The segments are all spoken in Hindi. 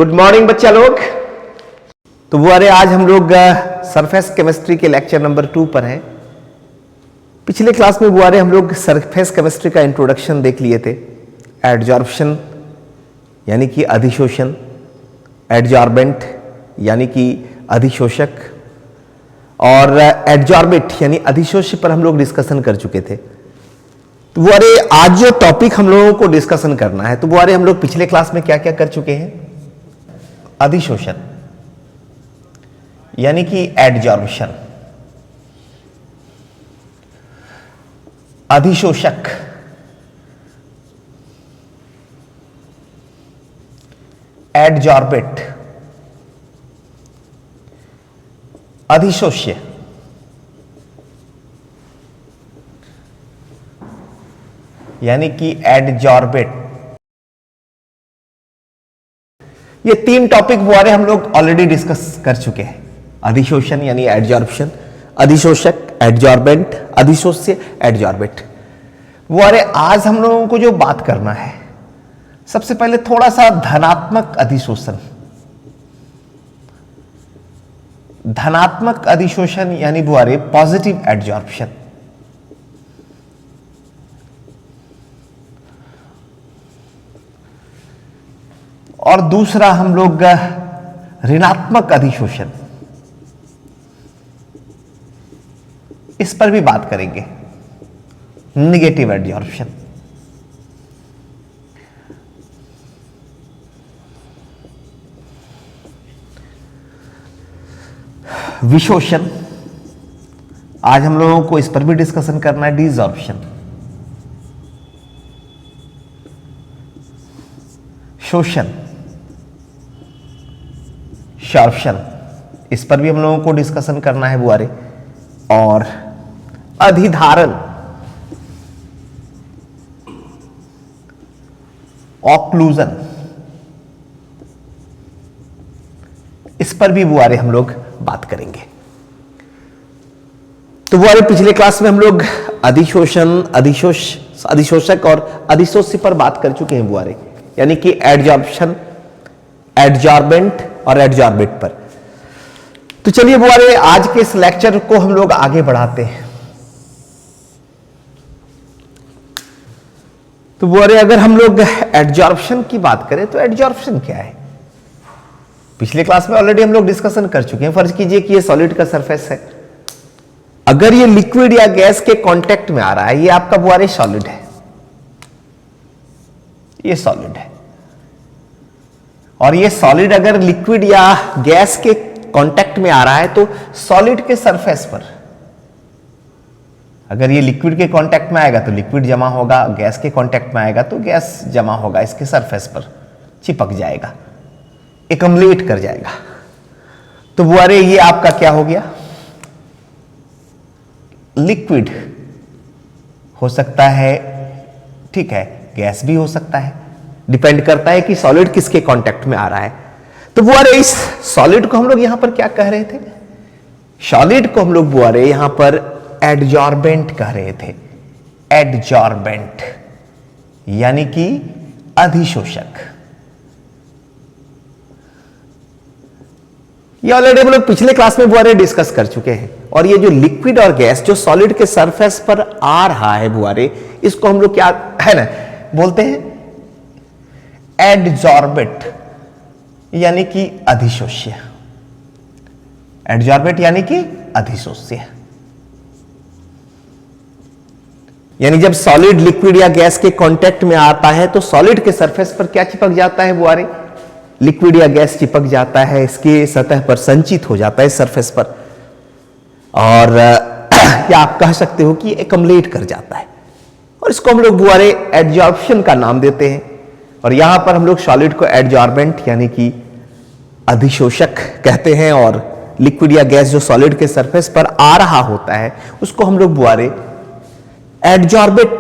गुड मॉर्निंग बच्चा लोग। तो बुआरे आज हम लोग सरफेस केमिस्ट्री के लेक्चर नंबर 2 पर हैं। पिछले क्लास में बुआरे हम लोग सरफेस केमिस्ट्री का इंट्रोडक्शन देख लिए थे। एडजॉर्प्शन यानी कि अधिशोषण, एडजॉर्बेंट यानी कि अधिशोषक और एडजॉर्बेट यानी अधिशोष्य पर हम लोग डिस्कशन कर चुके थे। तो बुआरे आज जो टॉपिक हम लोगों को डिस्कशन करना है, तो बुआरे हम लोग पिछले क्लास में क्या क्या कर चुके हैं? अधिशोषण यानी कि एडजॉर्प्शन, अधिशोषक, एडजॉर्बेट, अधिशोष्य, यानी कि एडजॉर्बेट। ये 3 टॉपिक बुआरे हम लोग ऑलरेडी डिस्कस कर चुके हैं। अधिशोषण यानी एडजॉर्प्शन, अधिशोषक, एडजॉर्बेंट, अधिशोष्य, एडजॉर्बेट। बुआरे आज हम लोगों को जो बात करना है, सबसे पहले थोड़ा सा धनात्मक अधिशोषण। धनात्मक अधिशोषण यानी बुआरे पॉजिटिव एडजॉर्प्शन। और दूसरा हम लोग ऋणात्मक अधिशोषण, इस पर भी बात करेंगे, निगेटिव एडजॉर्प्शन। विशोषण, आज हम लोगों को इस पर भी डिस्कशन करना है। डिसॉर्प्शन, शोषण, शॉर्प्शन, इस पर भी हम लोगों को डिस्कशन करना है बुआरे। और अधिधारण, ऑक्लूजन, इस पर भी बुआरे हम लोग बात करेंगे। तो बुआरे पिछले क्लास में हम लोग अधिशोषण, अधिशोषक और अधिशोष्य पर बात कर चुके हैं बुआरे, यानी कि एडजॉर्प्शन, एडजॉर्बेंट और एडजॉर्बेट पर। तो चलिए बुआरे आज के इस लेक्चर को हम लोग आगे बढ़ाते हैं। तो बुआरे अगर हम लोग एडजॉर्प्शन की बात करें तो एडजॉर्प्शन क्या है? पिछले क्लास में ऑलरेडी हम लोग डिस्कशन कर चुके हैं। फर्ज कीजिए कि ये सॉलिड का सरफेस है, अगर ये लिक्विड या गैस के कांटेक्ट में आ रहा है, ये आपका बुआरे सॉलिड है, ये सॉलिड है। और ये सॉलिड अगर लिक्विड या गैस के कांटेक्ट में आ रहा है तो सॉलिड के सरफेस पर, अगर ये लिक्विड के कांटेक्ट में आएगा तो लिक्विड जमा होगा, गैस के कांटेक्ट में आएगा तो गैस जमा होगा, इसके सरफेस पर चिपक जाएगा, एकम्युलेट कर जाएगा। तो बुआरे ये आपका क्या हो गया? लिक्विड हो सकता है, ठीक है, गैस भी हो सकता है, डिपेंड करता है कि सॉलिड किसके कांटेक्ट में आ रहा है। तो बुआरे इस सॉलिड को हम लोग यहां पर क्या कह रहे थे? सॉलिड को हम लोग बुआरे यहां पर एडजॉर्बेंट कह रहे थे। एडजॉर्बेंट यानी कि अधिशोषक। ये ऑलरेडी हम लोग पिछले क्लास में बुआरे डिस्कस कर चुके हैं। और ये जो लिक्विड और गैस जो सॉलिड के सरफेस पर आ रहा है बुआरे, इसको हम लोग क्या है ना बोलते हैं? एडजॉर्बेट यानी कि अधिशोष्य। एडजॉर्बेट यानी कि अधिशोष्य। यानी जब सॉलिड लिक्विड या गैस के कांटेक्ट में आता है तो सॉलिड के सरफेस पर क्या चिपक जाता है बुआरे? लिक्विड या गैस चिपक जाता है, इसके सतह पर संचित हो जाता है सरफेस पर, और या आप कह सकते हो कि एकम्युलेट कर जाता है। और इसको हम लोग बुआरे एडजॉर्प्शन का नाम देते हैं। और यहां पर हम लोग सॉलिड को एडजॉर्बेंट यानी कि अधिशोषक कहते हैं, और लिक्विड या गैस जो सॉलिड के सरफेस पर आ रहा होता है उसको हम लोग बुआरे एडजॉर्बेट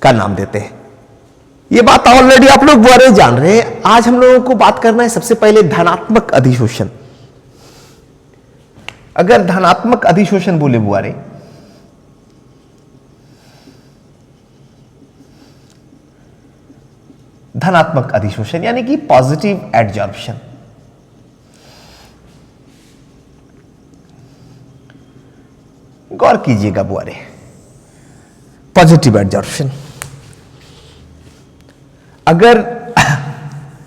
का नाम देते हैं। ये बात ऑलरेडी आप लोग बुआरे जान रहे हैं। आज हम लोगों को बात करना है सबसे पहले धनात्मक अधिशोषण। अगर धनात्मक अधिशोषण बोले बुआरे, धनात्मक अधिशोषण यानी कि पॉजिटिव एडजॉर्प्शन। गौर कीजिएगा बुआरे, पॉजिटिव एडजॉर्प्शन। अगर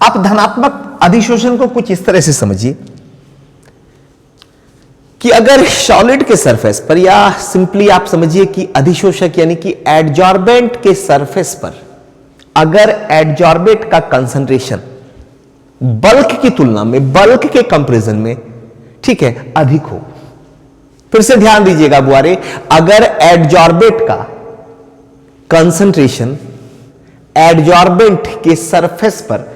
आप धनात्मक अधिशोषण को कुछ इस तरह से समझिए कि अगर सॉलिड के सरफेस पर, या सिंपली आप समझिए कि अधिशोषक यानी कि एडजॉर्बेंट के सरफेस पर अगर एडजॉर्बेंट का कंसंट्रेशन बल्क की तुलना में, बल्क के कंपैरिजन में, ठीक है, अधिक हो। फिर से ध्यान दीजिएगा बुआरे, अगर एडजॉर्बेंट का कंसंट्रेशन एडजॉर्बेंट के सरफेस पर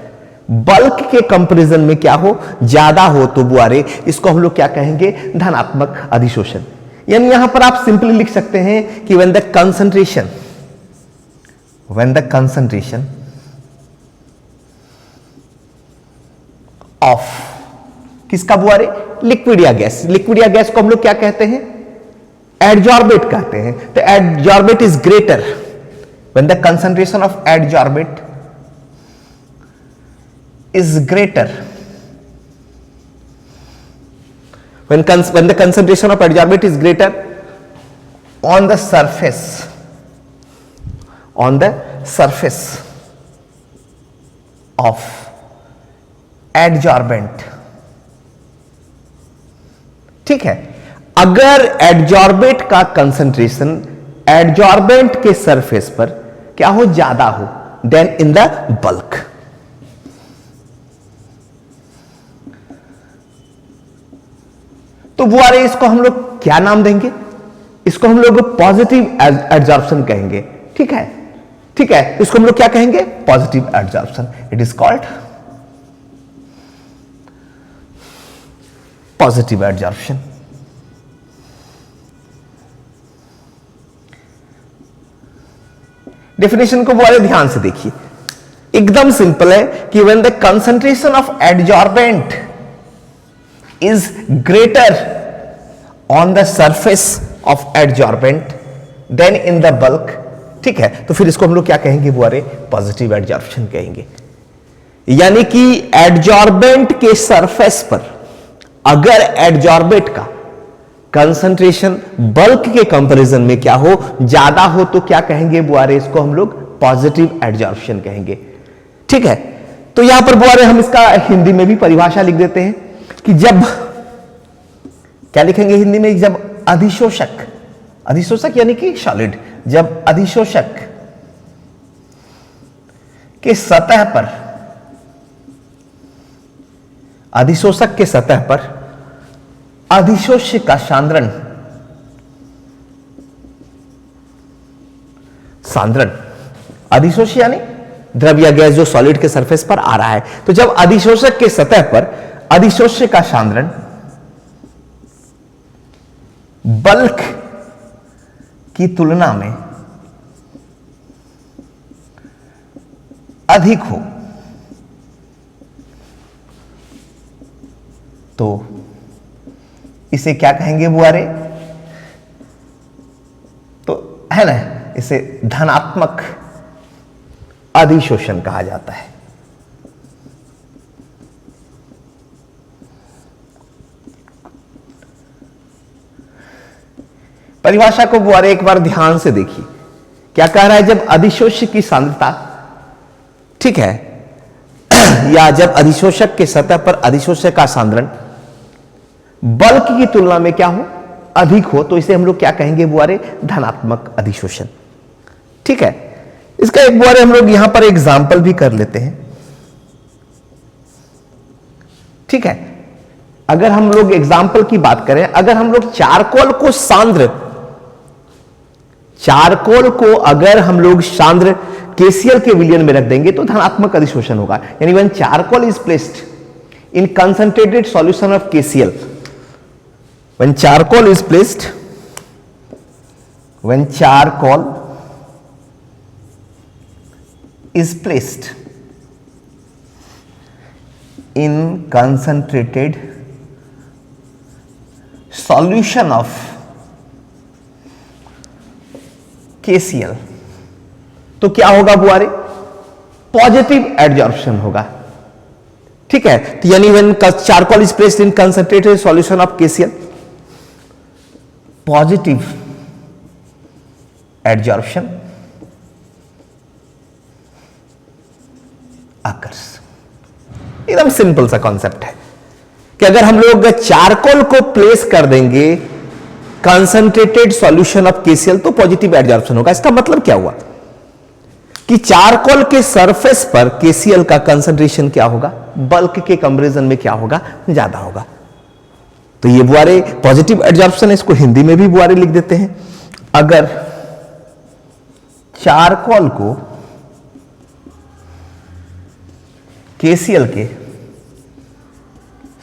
बल्क के कंपैरिजन में क्या हो, ज्यादा हो, तो बुआरे इसको हम लोग क्या कहेंगे, धनात्मक अधिशोषण। यानी यहां पर आप सिंपली लिख सकते हैं कि when the concentration of किसका बुआरे, लिक्विड या गैस। लिक्विड या गैस को हम लोग क्या कहते हैं, एडजॉर्बेट कहते हैं। तो adsorbate is greater when the concentration of adsorbate is greater, when the concentration of adsorbate is greater on the surface of adsorbent, ठीक है। अगर एडजॉर्बेट का कंसंट्रेशन एडजॉर्बेंट के सरफेस पर क्या हो, ज्यादा हो, देन इन द बल्क। तो बुआरे इसको हम लोग क्या नाम देंगे, इसको हम लोग पॉजिटिव एडजॉर्प्शन कहेंगे, ठीक है, ठीक है। इसको हम लोग क्या कहेंगे, positive adsorption. It is called positive adsorption. Definition को बड़े ध्यान से देखिए, एकदम सिंपल है कि when the concentration of adsorbent is greater on the surface of adsorbent than in the bulk, ठीक है, तो फिर इसको हम लोग क्या कहेंगे बुआरे, पॉजिटिव एडजॉर्प्शन कहेंगे। यानी कि एडजॉर्बेंट के सरफेस पर अगर एडजॉर्बेट का कंसंट्रेशन बल्क के कंपैरिजन में क्या हो, ज्यादा हो, तो क्या कहेंगे बुआरे, इसको हम लोग पॉजिटिव एडजॉर्प्शन कहेंगे, ठीक है। तो यहां पर बुआरे हम इसका हिंदी में भी परिभाषा लिख देते हैं कि जब, क्या लिखेंगे हिंदी में, जब अधिशोषक, अधिशोषक यानी कि सॉलिड, जब अधिशोषक के सतह पर, अधिशोषक के सतह पर अधिशोष्य का सांद्रण, अधिशोष्य यानी द्रव या गैस जो सॉलिड के सरफेस पर आ रहा है, तो जब अधिशोषक के सतह पर अधिशोष्य का सांद्रण बल्क की तुलना में अधिक हो, तो इसे क्या कहेंगे बुआरे, तो है ना, इसे धनात्मक अधिशोषण कहा जाता है। परिभाषा को बुआरे एक बार ध्यान से देखिए, क्या कह रहा है, जब अधिशोष्य की सांद्रता, ठीक है, या जब अधिशोषक के सतह पर अधिशोष्य का सांद्रण बल्क की तुलना में क्या हो, अधिक हो, तो इसे हम लोग क्या कहेंगे बुआरे, धनात्मक अधिशोषण, ठीक है। इसका एक बुआरे हम लोग यहां पर एग्जाम्पल भी कर लेते हैं, ठीक है। अगर हम लोग एग्जाम्पल की बात करें, अगर हम लोग चारकोल को सांद्र, चारकोल को अगर हम लोग सांद्र केसीएल के विलयन में रख देंगे तो धनात्मक अधिशोषण होगा। यानी when charcoal is placed in concentrated solution of KCL, when charcoal is placed in concentrated solution of KCl, तो क्या होगा बुआरे, पॉजिटिव एडजॉर्प्शन होगा। ठीक है, तो यानी when charcoal is placed in concentrated solution of KCl, positive adsorption occurs. एकदम सिंपल सा कॉन्सेप्ट है कि अगर हम लोग चारकोल को प्लेस कर देंगे कंसंट्रेटेड सॉल्यूशन ऑफ KCl तो पॉजिटिव एडजॉर्प्शन होगा। इसका मतलब क्या हुआ कि चारकोल के सरफेस पर KCl का कंसंट्रेशन क्या होगा, बल्क के कंपैरिजन में क्या होगा, ज्यादा होगा। तो ये बुआरे पॉजिटिव एडजॉर्प्शन है, इसको हिंदी में भी बुआरे लिख देते हैं। अगर चारकोल को KCl के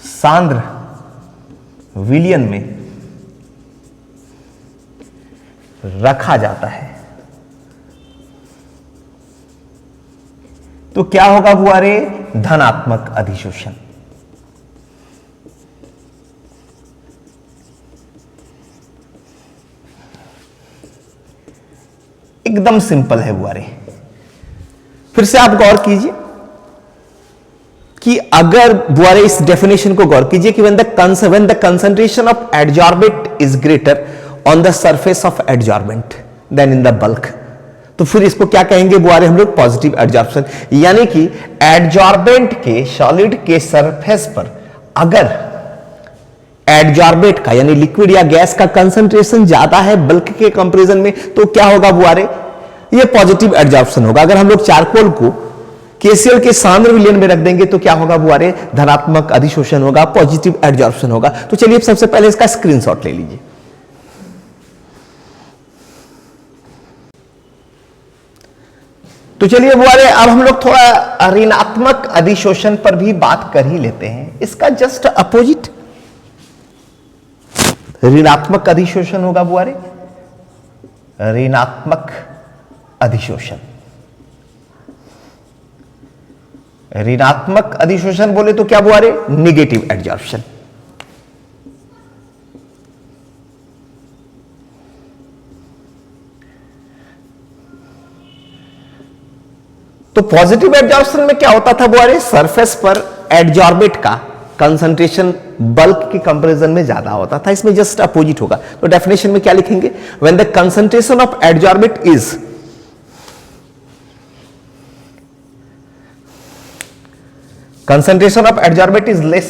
सांद्र विलयन में रखा जाता है तो क्या होगा बुआरे, धनात्मक अधिशोषण। एकदम सिंपल है बुआरे। फिर से आप गौर कीजिए कि अगर बुआरे इस डेफिनेशन को गौर कीजिए कि when the concentration of adsorbate is greater on the surface of adsorbent than in the bulk, तो फिर इसको क्या कहेंगे बुआरे हम लोग, पॉजिटिव एडजॉर्प्शन। यानी कि एडजॉर्बेंट के सॉलिड के सरफेस पर अगर एडजॉर्बेट का यानी लिक्विड या गैस का कंसंट्रेशन ज्यादा है बल्क के कंपैरिजन में तो क्या होगा बुआरे, ये पॉजिटिव एडजॉर्प्शन होगा। अगर हम लोग चारकोल को KCl के सांद्र विलयन में रख देंगे तो क्या होगा बुआरे, धनात्मक अधिशोषण होगा, पॉजिटिव एडजॉर्प्शन होगा। तो चलिए सबसे पहले इसका स्क्रीनशॉट ले लीजिए। तो चलिए बुआरे अब हम लोग थोड़ा ऋणात्मक अधिशोषण पर भी बात कर ही लेते हैं। इसका जस्ट अपोजिट ऋणात्मक अधिशोषण होगा बुआरे, ऋणात्मक अधिशोषण। ऋणात्मक अधिशोषण बोले तो क्या बुआरे, निगेटिव एडजॉर्प्शन। तो पॉजिटिव एडजॉर्प्शन में क्या होता था बुआरे, सरफेस पर एडजॉर्बेट का कंसंट्रेशन बल्क के कंपैरिजन में ज्यादा होता था। इसमें जस्ट अपोजिट होगा। तो डेफिनेशन में क्या लिखेंगे, when the concentration of adsorbate is concentration of adsorbate is less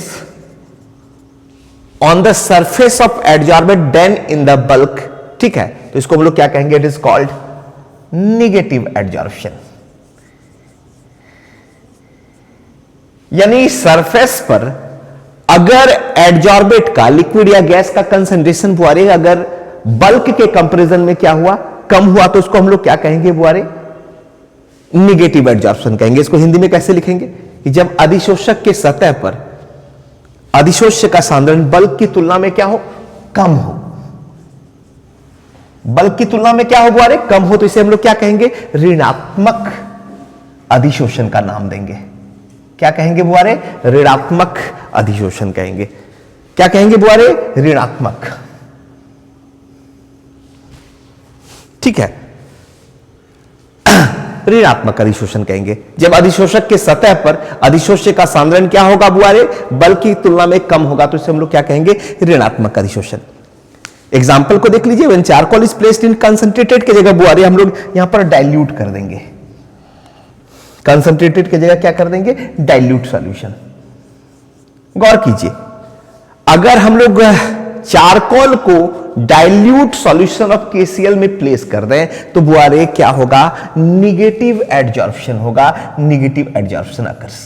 on the surface of adsorbate than in the bulk। ठीक है, तो इसको हम लोग क्या कहेंगे, it is called negative adsorption. यानी सरफेस पर अगर एडजॉर्बेट का लिक्विड या गैस का कंसंट्रेशन बुआरे अगर बल्क के कंपैरिजन में क्या हुआ, कम हुआ, तो उसको हम लोग क्या कहेंगे बुआरे, निगेटिव एडजॉर्प्शन कहेंगे। इसको हिंदी में कैसे लिखेंगे कि जब अधिशोषक के सतह पर अधिशोष्य का सांद्रण बल्क की तुलना में क्या हो, कम हो, बल्क की तुलना में क्या हो बुआरे, कम हो, तो इसे हम लोग क्या कहेंगे, ऋणात्मक अधिशोषण का नाम देंगे। क्या कहेंगे बुआरे, ऋणात्मक अधिशोषण कहेंगे। क्या कहेंगे बुआरे, ऋणात्मक। ठीक है, ऋणात्मक अधिशोषण कहेंगे। जब अधिशोषक के सतह पर अधिशोष्य का सांद्रण क्या होगा बुआरे, बल्क की तुलना में कम होगा, तो इसे हम लोग क्या कहेंगे, ऋणात्मक अधिशोषण। एग्जाम्पल को देख लीजिए, when charcoal is placed in concentrated की जगह बुआरे हम लोग यहां पर डाइल्यूट कर देंगे। कंसंट्रेटेड की जगह क्या कर देंगे, डाइल्यूट सॉल्यूशन। गौर कीजिए, अगर हम लोग चारकोल को डाइल्यूट सॉल्यूशन ऑफ KCl में प्लेस कर दें तो बुआरे क्या होगा, निगेटिव एडजॉर्प्शन होगा, निगेटिव एडजॉर्प्शन अकर्स।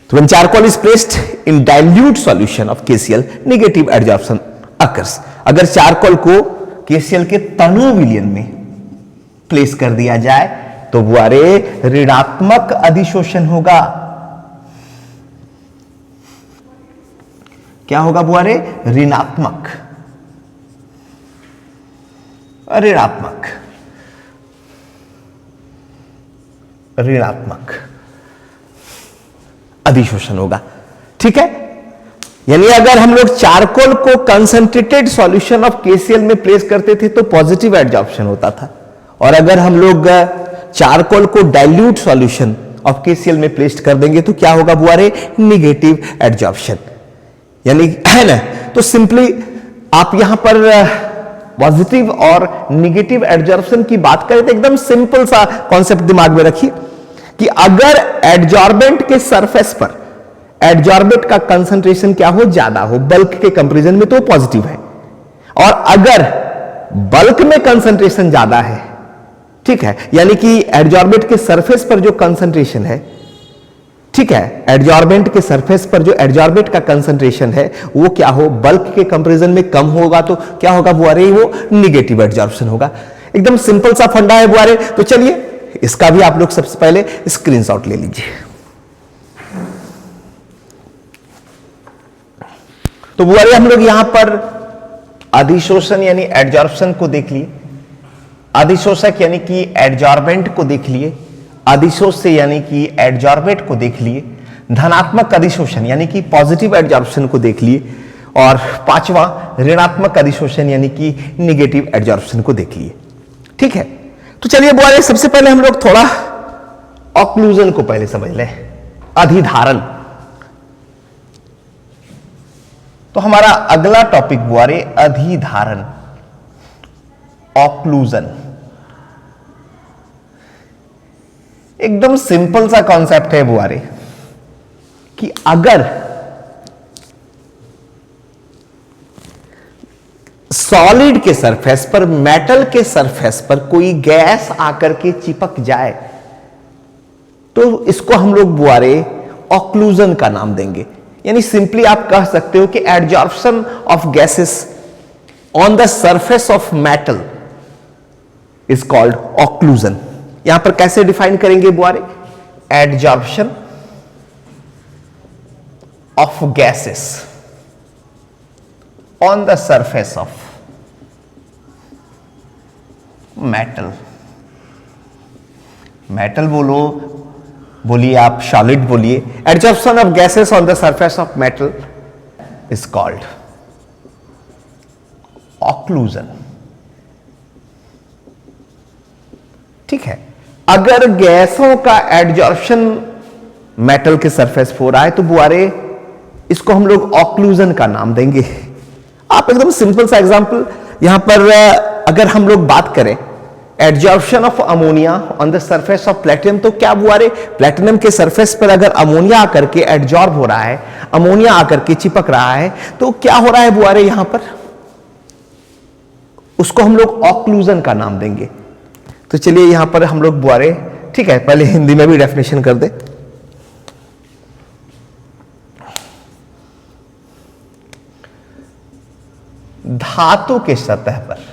तो when charcoal is placed in dilute solution of KCl, negative adsorption occurs। अगर चारकोल को KCl के तनु विलयन में प्लेस कर दिया जाए तो बुआरे ऋणात्मक अधिशोषण होगा। क्या होगा बुआरे, ऋणात्मक, ऋणात्मक, ऋणात्मक अधिशोषण होगा। ठीक है, यानी अगर हम लोग चारकोल को कंसंट्रेटेड सॉल्यूशन ऑफ KCl में प्लेस करते थे तो पॉजिटिव एडजॉर्प्शन होता था, और अगर हम लोग चारकोल को डाइल्यूट सॉल्यूशन ऑफ KCl में प्लेस्ड कर देंगे तो क्या होगा बुआरे, निगेटिव एडजॉर्प्शन, यानी है ना। तो सिंपली आप यहां पर पॉजिटिव और निगेटिव एडजॉर्प्शन की बात करें तो एकदम सिंपल सा कॉन्सेप्ट दिमाग में रखिए कि अगर एडजॉर्बेंट के सरफेस पर एडजॉर्बेंट का कंसंट्रेशन क्या हो, ज्यादा हो, बल्क के कंपैरिजन में तो पॉजिटिव है, और अगर बल्क में कंसंट्रेशन ज्यादा है, ठीक है, यानी कि एडजॉर्बेंट के सरफेस पर जो कंसंट्रेशन है, ठीक है, एडजॉर्बेंट के सरफेस पर जो एडजॉर्बेंट का कंसंट्रेशन है वो क्या हो, बल्क के कंपैरिजन में कम होगा तो क्या होगा बुआरे, वो निगेटिव एडजॉर्प्शन होगा। एकदम सिंपल सा फंडा है बुआरे। तो चलिए इसका भी आप लोग सबसे पहले स्क्रीनशॉट ले लीजिए। तो बुआरे हम लोग यहां पर अधिशोषण यानी एडजॉर्प्शन को देख लिए, अधिशोषक यानी कि एडजॉर्बेंट को देख लिए, अधिशोष से यानी कि एडजॉर्बेंट को देख लिए, धनात्मक अधिशोषण यानी कि पॉजिटिव एडजॉर्प्शन को देख लिए, और पांचवा ऋणात्मक अधिशोषण यानी कि निगेटिव एडजॉर्प्शन को देख लिए। ठीक है, तो चलिए बुआरे सबसे पहले हम लोग थोड़ा ऑक्लूजन को पहले समझ लें, अधिधारण। तो हमारा अगला टॉपिक बुआरे अधिधारण, ऑक्लूजन। एकदम सिंपल सा कॉन्सेप्ट है बुआरे कि अगर सॉलिड के सरफेस पर, मेटल के सरफेस पर कोई गैस आकर के चिपक जाए तो इसको हम लोग बुआरे ऑक्लूजन का नाम देंगे। यानी सिंपली आप कह सकते हो कि adsorption of gases on the surface of metal is called occlusion. यहां पर कैसे डिफाइन करेंगे बुआरे, adsorption of gases on the surface of metal. Metal बोलिए आप, सॉलिड बोलिए, adsorption of gases on the surface of metal is called occlusion. ठीक है, अगर गैसों का एडजॉर्प्शन मेटल के सरफेस पर हो रहा है तो बुआरे इसको हम लोग ऑक्लूजन का नाम देंगे। आप एकदम सिंपल सा एग्जांपल यहां पर अगर हम लोग बात करें adsorption of ammonia on the surface of platinum, तो क्या बुआरे प्लेटिनम के सरफेस पर अगर अमोनिया आकर के एडजॉर्ब हो रहा है, अमोनिया आकर के चिपक रहा है, तो क्या हो रहा है बुआरे यहां पर, उसको हम लोग ऑक्लूजन का नाम देंगे। तो चलिए यहां पर हम लोग बुआरे, ठीक है, पहले हिंदी में भी डेफिनेशन कर दे। धातु के सतह पर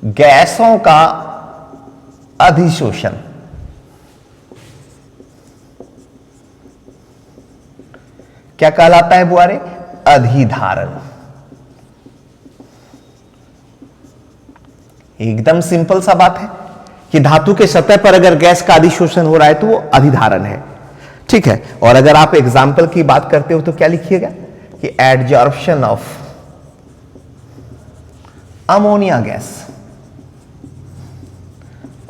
गैसों का अधिशोषण क्या कहलाता है बुआरे, अधिधारण। एकदम सिंपल सा बात है कि धातु के सतह पर अगर गैस का अधिशोषण हो रहा है तो वो अधिधारण है। ठीक है, और अगर आप एग्जाम्पल की बात करते हो तो क्या लिखिएगा कि adsorption of ammonia gas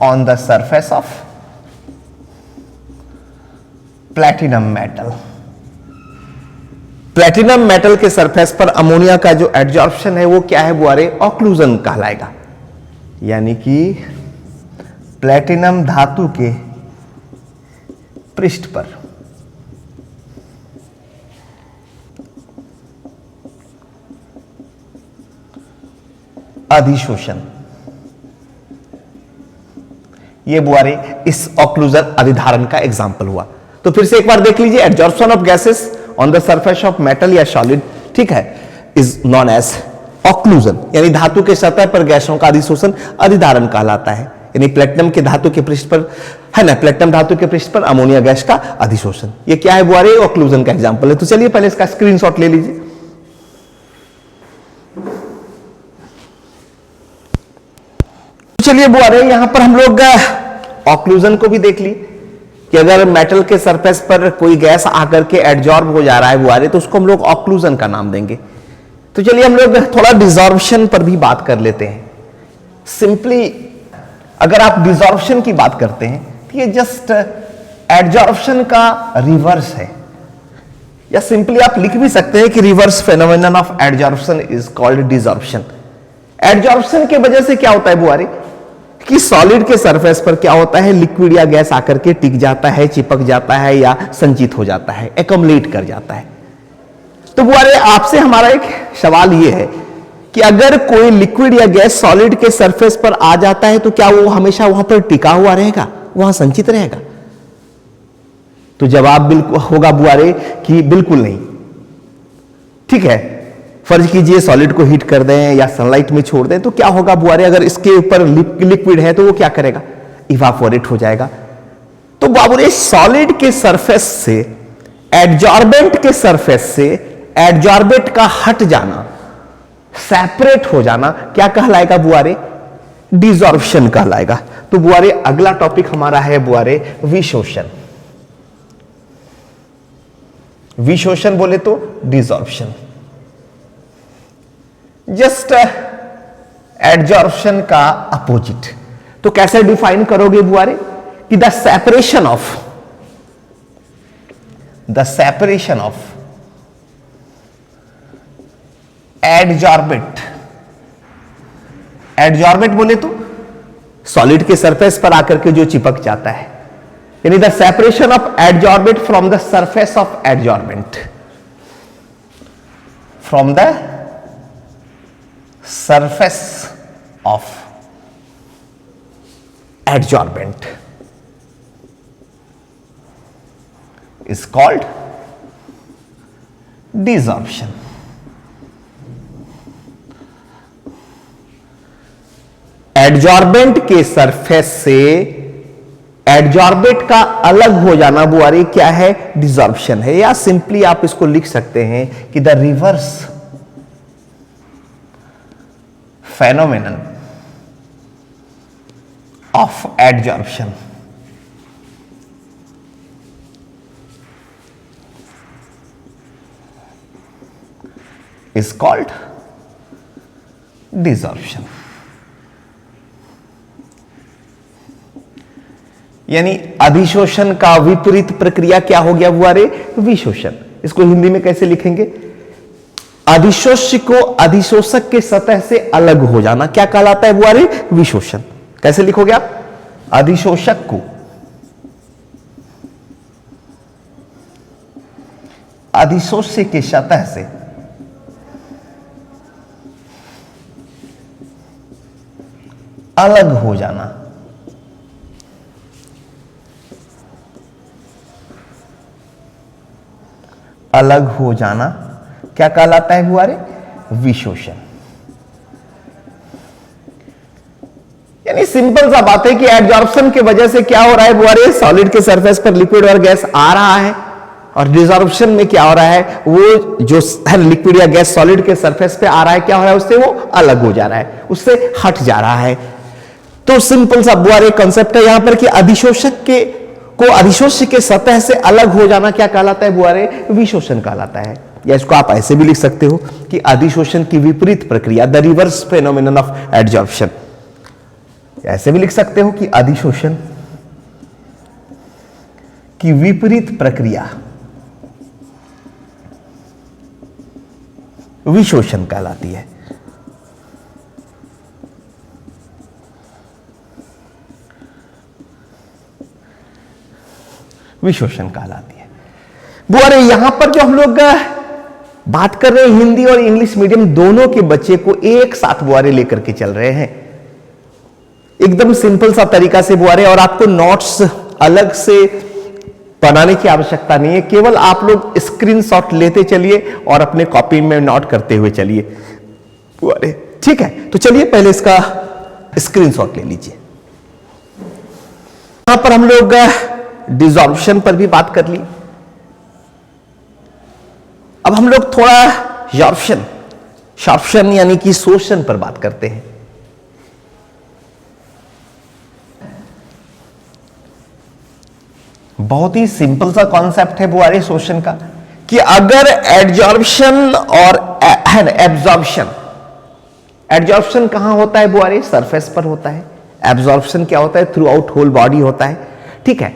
on the surface of platinum metal. Platinum metal के सरफेस पर अमोनिया का जो एडजॉर्प्शन है वो क्या है बुआरे, ऑक्लूजन कहलाएगा। यानी कि प्लैटिनम धातु के पृष्ठ पर अधिशोषण, ये बुआरे इस ऑक्लूजन अधिधारण का एग्जाम्पल हुआ। तो फिर से एक बार देख लीजिए, adsorption of gases on the surface of metal या सॉलिड, ठीक है, इज नॉन एज ऑक्लूजन। यानी धातु के सतह पर गैसों का अधिशोषण अधिधारण कहलाता है। यानी प्लेटिनम के धातु के पृष्ठ पर है ना, प्लेटिनम धातु के पृष्ठ पर अमोनिया गैस का अधिशोषण, ये क्या है बुआरे, ऑक्लूजन का एग्जाम्पल है। तो चलिए पहले इसका स्क्रीनशॉट ले लीजिए। चलिए बुआरे यहां पर हम लोग ऑक्लूजन को भी देख ली कि अगर मेटल के सरफेस पर कोई गैस आकर के एडजॉर्ब हो जा रहा है बुआरे तो उसको हम लोग ऑक्लूजन का नाम देंगे। तो चलिए हम लोग थोड़ा डिसॉर्प्शन पर भी बात कर लेते हैं सिंपली अगर आप डिसॉर्प्शन की बात करते हैं तो ये जस्ट एडजॉर्प्शन का रिवर्स है, या सिंपली आप लिख भी सकते हैं कि reverse phenomenon of adsorption is called desorption. Adsorption की वजह से क्या होता है बुआरे कि सॉलिड के सरफेस पर क्या होता है, लिक्विड या गैस आकर के टिक जाता है, चिपक जाता है या संचित हो जाता है, एक्युमुलेट कर जाता है। तो बुआरे आपसे हमारा एक सवाल यह है कि अगर कोई लिक्विड या गैस सॉलिड के सरफेस पर आ जाता है तो क्या वो हमेशा वहां पर टिका हुआ रहेगा, वहां संचित रहेगा? तो जवाब बिल्कुल होगा बुआरे कि बिल्कुल नहीं। ठीक है, फर्ज कीजिए सॉलिड को हीट कर दें या सनलाइट में छोड़ दें तो क्या होगा बुआरे, अगर इसके ऊपर लिक्विड है तो वो क्या करेगा, इवापोरेट हो जाएगा। तो बुआरे सॉलिड के सरफेस से एडजॉर्बेंट के सरफेस से एडजॉर्बेंट का हट जाना, सेपरेट हो जाना क्या कहलाएगा बुआरे, डिसॉर्प्शन कहलाएगा। तो बुआरे अगला टॉपिक हमारा है बुआरे विशोषण। विशोषण बोले तो डिसॉर्प्शन, जस्ट एडजॉर्प्शन का अपोजिट। तो कैसे डिफाइन करोगे बुआरे कि the separation of adsorbent, adsorbent बोले तो सॉलिड के सरफेस पर आकर के जो चिपक जाता है, यानी the separation of adsorbent from the surface of adsorbent, from the surface of adsorbent is called desorption. Adsorbent के सरफेस से एडजॉर्बेंट का अलग हो जाना बुआरी क्या है, डिसॉर्प्शन है। या सिंपली आप इसको लिख सकते हैं कि the reverse phenomenon of adsorption is called desorption। यानी अधिशोषण का विपरीत प्रक्रिया क्या हो गया बुआरे, विशोषण। इसको हिंदी में कैसे लिखेंगे, अधिशोष्य को अधिशोषक के सतह से अलग हो जाना क्या कहलाता है बुआरे, विशोषण। कैसे लिखोगे आप, अधिशोषक को अधिशोष्य के सतह से अलग हो जाना, अलग हो जाना क्या कहलाता है बुआरे, विशोषण। यानी सिंपल सा बात है कि एडजॉर्प्शन की वजह से क्या हो रहा है बुआरे, सॉलिड के सरफेस पर लिक्विड और गैस आ रहा है, और डिसॉर्प्शन में क्या हो रहा है, वो जो लिक्विड या गैस सॉलिड के सरफेस पे आ रहा है क्या हो रहा है, उससे वो अलग हो जा रहा है, उससे हट जा रहा है। तो सिंपल सा बुआरे कॉन्सेप्ट है यहां पर कि अधिशोषक को अधिशोष्य के सतह से अलग हो जाना क्या कहलाता है बुआरे, विशोषण कहलाता है। या इसको आप ऐसे भी लिख सकते हो कि अधिशोषण की विपरीत प्रक्रिया, the reverse phenomenon of adsorption. ऐसे भी लिख सकते हो कि अधिशोषण की विपरीत प्रक्रिया विशोषण कहलाती है। विशोषण कहलाती है। बुआरे यहां पर जो हम लोग बात कर रहे हैं, हिंदी और इंग्लिश मीडियम दोनों के बच्चे को एक साथ बुआरे लेकर के चल रहे हैं, एकदम सिंपल सा तरीका से बुआरे, और आपको नोट्स अलग से बनाने की आवश्यकता नहीं है, केवल आप लोग स्क्रीनशॉट लेते चलिए और अपने कॉपी में नोट करते हुए चलिए बुआरे। ठीक है, तो चलिए पहले इसका स्क्रीनशॉट ले लीजिए। यहां पर हम लोग डिसॉर्प्शन पर भी बात कर ली। अब हम लोग थोड़ा शॉर्प्शन यानी कि शोषण पर बात करते हैं। बहुत ही सिंपल सा कॉन्सेप्ट है बुआरे शोषण का, कि अगर एडजॉर्प्शन और एब्जॉर्प्शन एडजॉर्प्शन कहां होता है बुआरे? सरफेस पर होता है। एब्जॉर्प्शन क्या होता है? थ्रू आउट होल बॉडी होता है। ठीक है,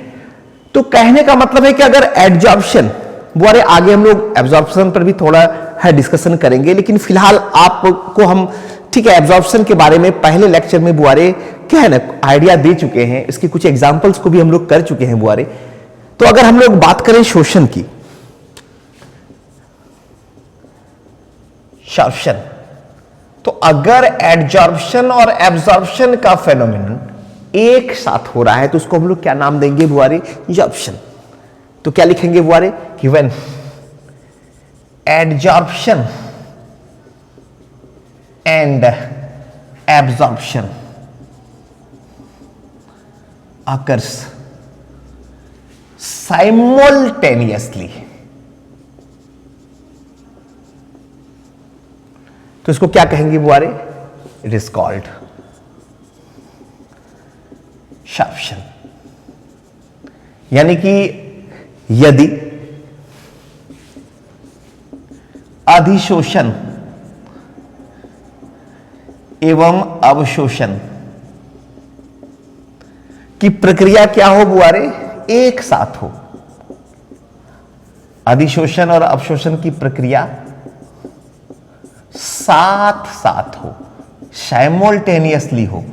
तो कहने का मतलब है कि अगर एडजॉर्प्शन बुआरे, आगे हम लोग एब्जॉर्प्शन पर भी थोड़ा है डिस्कशन करेंगे, लेकिन फिलहाल आपको हम, ठीक है, एब्जॉर्प्शन के बारे में पहले लेक्चर में बुआरे क्या है ना आइडिया दे चुके हैं, इसकी कुछ एग्जांपल्स को भी हम लोग कर चुके हैं बुआरे। तो अगर हम लोग बात करें शोषण की, शोषण, तो अगर एडजॉर्प्शन और एब्जॉर्प्शन का फेनोमेनन एक साथ हो रहा है तो उसको हम लोग क्या नाम देंगे बुआरे? जॉर्प्शन। तो क्या लिखेंगे बुआरे कि when adsorption and absorption occurs simultaneously, तो इसको क्या कहेंगे बुआरे? इट इज कॉल्ड शोषण। यानी कि यदि अधिशोषण एवं अवशोषण की प्रक्रिया क्या हो बुआरे? एक साथ हो। अधिशोषण और अवशोषण की प्रक्रिया साथ साथ हो, साइमल्टेनियसली हो,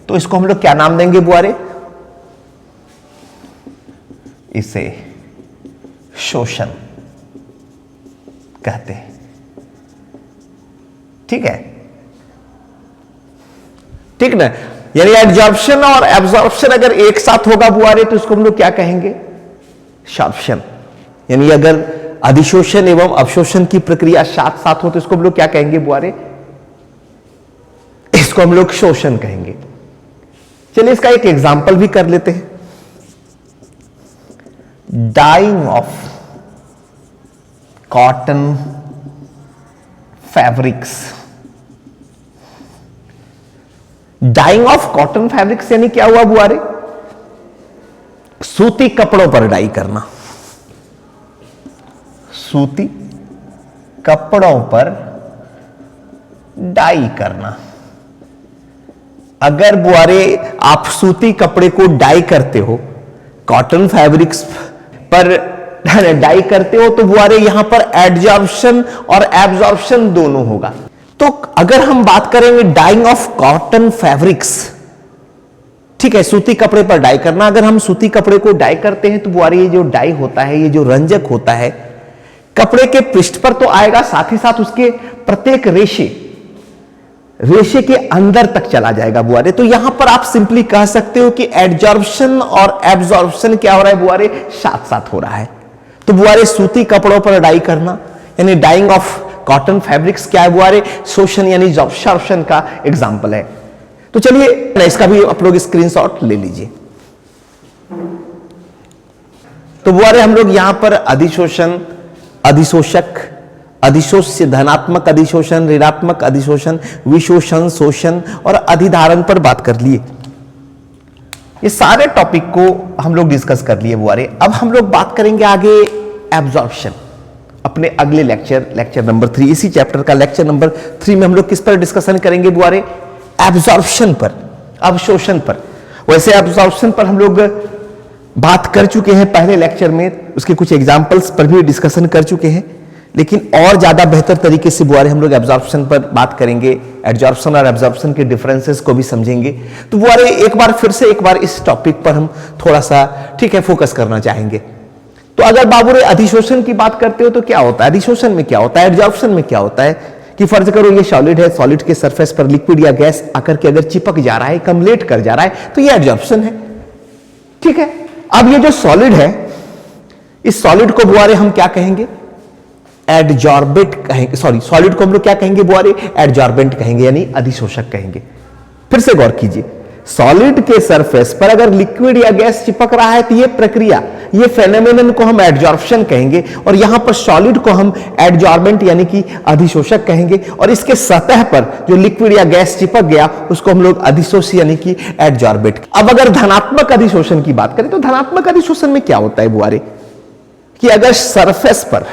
तो इसको हम लोग क्या नाम देंगे बुआरे? इसे शोषण कहते हैं। ठीक है, ठीक ना? यानी एडजॉर्प्शन और एब्जॉर्प्शन अगर एक साथ होगा बुआरे तो इसको हम लोग क्या कहेंगे? शोषण। यानी अगर अधिशोषण एवं अवशोषण की प्रक्रिया साथ साथ हो तो इसको हम लोग क्या कहेंगे बुआरे? इसको हम लोग शोषण कहेंगे। चलिए इसका एक एग्जाम्पल भी कर लेते हैं। Dyeing of cotton fabrics. Dyeing of cotton fabrics यानी क्या हुआ बुआरे? सूती कपड़ों पर डाई करना। सूती कपड़ों पर डाई करना। अगर बुआरे आप सूती कपड़े को डाई करते हो, कॉटन फैब्रिक्स पर डाई करते हो, तो बुआरे यहां पर एडजॉर्प्शन और एब्जॉर्प्शन दोनों होगा। तो अगर हम बात करेंगे डाइंग ऑफ कॉटन फैब्रिक्स, ठीक है, सूती कपड़े पर डाई करना। अगर हम सूती कपड़े को डाई करते हैं तो बुआरे ये जो डाई होता है, ये जो रंजक होता है, कपड़े के पृष्ठ पर तो आएगा, साथ ही साथ उसके प्रत्येक रेशे के अंदर तक चला जाएगा बुआरे। तो यहां पर आप सिंपली कह सकते हो कि एडजॉर्प्शन और एब्जॉर्प्शन क्या हो रहा है बुआरे? साथ साथ हो रहा है। तो बुआरे सूती कपड़ों पर डाई करना यानी डाइंग ऑफ कॉटन फैब्रिक्स क्या है बुआरे? शोषण यानी जॉर्प्शन का एग्जाम्पल है। तो चलिए इसका भी आप लोग स्क्रीनशॉट ले लीजिए। तो बुआरे हम लोग यहां पर अधिशोषण, अधिशोषक, अधिशोष्य, धनात्मक अधिशोषण, ऋणात्मक अधिशोषण, विशोषण, शोषण और अधिधारण पर बात कर लिए। ये सारे टॉपिक को हम लोग डिस्कस कर लिए बुआरे। अब हम लोग बात करेंगे आगे एब्जॉर्प्शन। अपने अगले लेक्चर नंबर 3, इसी चैप्टर का लेक्चर नंबर 3 में हम लोग किस पर डिस्कशन करेंगे बुआरे? एब्जॉर्प्शन पर, अवशोषण पर। वैसे एब्जॉर्प्शन पर हम लोग बात कर चुके हैं पहले लेक्चर में, उसके कुछ एग्जांपल्स पर भी डिस्कशन कर चुके हैं, लेकिन और ज्यादा बेहतर तरीके से बुआरे हम लोग एब्जॉर्प्शन पर बात करेंगे, एडजॉर्प्शन और एब्जॉर्प्शन के डिफरेंसेस को भी समझेंगे। तो बुआरे एक बार इस टॉपिक पर हम थोड़ा सा, ठीक है, फोकस करना चाहेंगे। तो अगर बाबू रे अधिशोषण की बात करते हो तो क्या होता है? अधिशोषण में क्या होता है? एडजॉर्प्शन में क्या होता है? कि फर्ज करो ये सॉलिड है, सॉलिड के सरफेस पर लिक्विड या गैस आकर के अगर चिपक जा रहा है, कमलेट कर जा रहा है, तो ये एडजॉर्प्शन है। ठीक है, अब ये जो सॉलिड है, इस सॉलिड को बुआरे हम क्या कहेंगे? एडजॉर्बेंट कहेंगे। सॉरी, सॉलिड को हम लोग क्या कहेंगे बुआरे? एडजॉर्बेंट कहेंगे, यानी अधिशोषक कहेंगे। फिर से गौर कीजिए, सॉलिड के सरफेस पर अगर लिक्विड या गैस चिपक रहा है तो ये प्रक्रिया, ये फेनोमेनन को हम एडजॉर्प्शन कहेंगे, और यहां पर सॉलिड को हम एडजॉर्बेंट यानी कि अधिशोषक कहेंगे, और इसके सतह पर जो लिक्विड या गैस चिपक गया उसको हम लोग अधिशोषी यानी कि एडजॉर्बेंट। अब अगर धनात्मक अधिशोषण की बात करें तो धनात्मक अधिशोषण में क्या होता है बुआरे? कि अगर सरफेस पर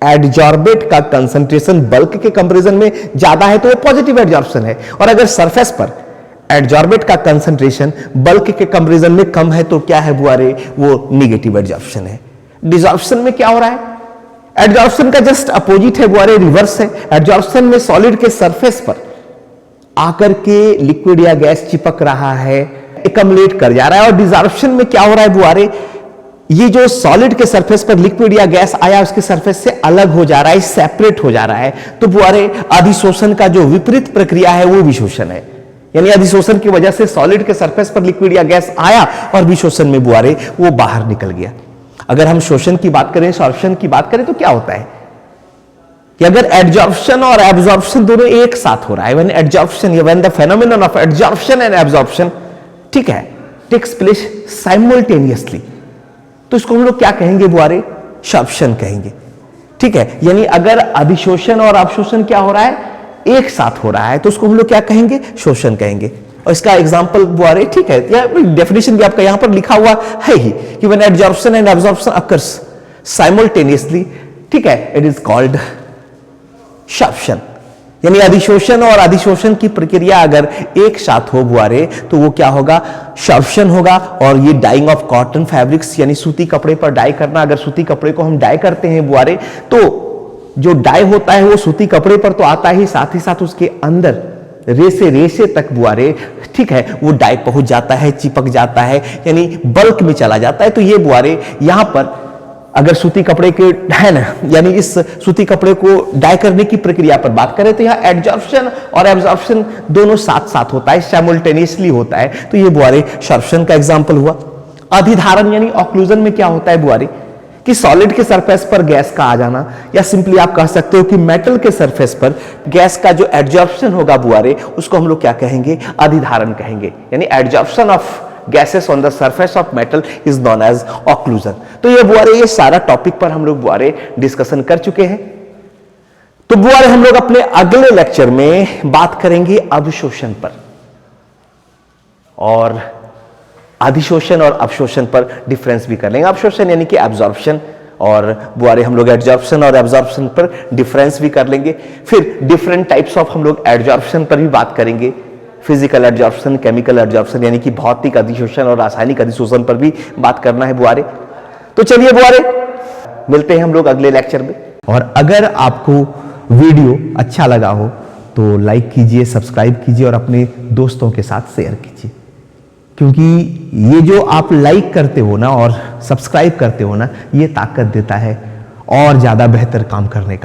एडजॉर्बेट का कंसंट्रेशन बल्क के कंपैरिजन में ज्यादा है तो वो पॉजिटिव एडजॉर्प्शन है, और अगर सरफेस पर एडजॉर्बेट का कंसंट्रेशन बल्क के कंपैरिजन में कम है तो क्या है बुआरे, वो निगेटिव एडजॉर्प्शन है। डिसॉर्प्शन में क्या हो रहा है, एडजॉर्प्शन का जस्ट अपोजिट है बुआरे, रिवर्स है। एडजॉर्प्शन में सॉलिड के सरफेस पर आकर के लिक्विड या गैस चिपक रहा है, एकमलेट कर जा रहा है, और डिसॉर्प्शन में क्या हो रहा है बुआरे, ये जो सॉलिड के सरफेस पर लिक्विड या गैस आया उसके सरफेस से अलग हो जा रहा है, सेपरेट हो जा रहा है। तो बुआरे अधिशोषण का जो विपरीत प्रक्रिया है वो विशोषण है, यानी अधिशोषण की वजह से सॉलिड के सरफेस पर लिक्विड या गैस आया और विशोषण में बुआरे वो बाहर निकल गया। अगर हम शोषण की बात करें, सॉर्प्शन की बात करें तो क्या होता है कि अगर एडजॉर्प्शन और एब्जॉर्प्शन दोनों एक साथ हो रहा है, व्हेन एडजॉर्प्शन या when the phenomenon of adsorption and absorption, ठीक है, टेक्स प्लेस साइमल्टेनियसली, तो इसको हम लोग क्या कहेंगे बुआरे, सॉर्प्शन कहेंगे। ठीक है, यानी अगर अधिशोषण और अवशोषण क्या हो रहा है, एक साथ हो रहा है, तो उसको हम लोग क्या कहेंगे, शोषण कहेंगे। और इसका एग्जांपल बुआरे, ठीक है, डेफिनेशन भी आपका यहां पर लिखा हुआ है ही कि when adsorption and absorption occurs simultaneously, ठीक है, इट इज कॉल्ड सॉर्प्शन। यानी अधिशोषण और अधिशोषण की प्रक्रिया अगर एक साथ हो बुआरे तो वो क्या होगा, सॉर्प्शन होगा। और ये डाइंग ऑफ कॉटन फैब्रिक्स, यानी सूती कपड़े पर डाई करना, अगर सूती कपड़े को हम डाई करते हैं बुआरे तो जो डाई होता है वो सूती कपड़े पर तो आता ही, साथ ही साथ उसके अंदर रेसे रेसे तक बुआरे, ठीक है, वो डाई पहुंच जाता है, चिपक जाता है, यानी बल्क में चला जाता है। तो ये बुआरे यहां पर अगर सूती कपड़े के है ना, यानी इस सूती कपड़े को डाई करने की प्रक्रिया पर बात करें तो यहां एडजॉर्प्शन और एब्जॉर्प्शन दोनों साथ साथ होता है, साइमल्टेनियसली होता है। तो ये बुआरे सॉर्प्शन का एग्जांपल हुआ। अधिधारण यानी ऑक्लूजन में क्या होता है बुआरे, कि सॉलिड के सरफेस पर गैस का आ जाना, या सिंपली आप कह सकते हो कि मेटल के सरफेस पर गैस का जो एडजॉर्प्शन होगा बुआरे, उसको हम लोग क्या कहेंगे, अधिधारण कहेंगे। यानी adsorption of gases on the surface of metal is known as occlusion. तो ये बुआरे, ये सारा टॉपिक पर हम लोग बुआरे डिस्कशन कर चुके हैं। तो बुआरे हम लोग अपने अगले लेक्चर में बात करेंगे अवशोषण पर, और अधिशोषण और अवशोषण पर डिफरेंस भी कर लेंगे। अवशोषण यानी कि एब्जॉर्प्शन, और बुआरे हम लोग एडजॉर्प्शन और एब्जॉर्प्शन पर डिफरेंस भी कर लेंगे। फिर डिफरेंट टाइप्स ऑफ हम लोग एडजॉर्प्शन पर भी बात करेंगे, फिजिकल एडजॉर्प्शन, केमिकल एडजॉर्प्शन, यानी कि भौतिक अधिशोषण और रासायनिक अधिशोषण पर भी बात करना है बुआरे। तो चलिए बुआरे, मिलते हैं हम लोग अगले लेक्चर में। और अगर आपको वीडियो अच्छा लगा हो तो लाइक कीजिए, सब्सक्राइब कीजिए और अपने दोस्तों के साथ शेयर कीजिए, क्योंकि ये जो आप लाइक करते हो ना और सब्सक्राइब करते हो ना, ये ताकत देता है और ज्यादा बेहतर काम करने का।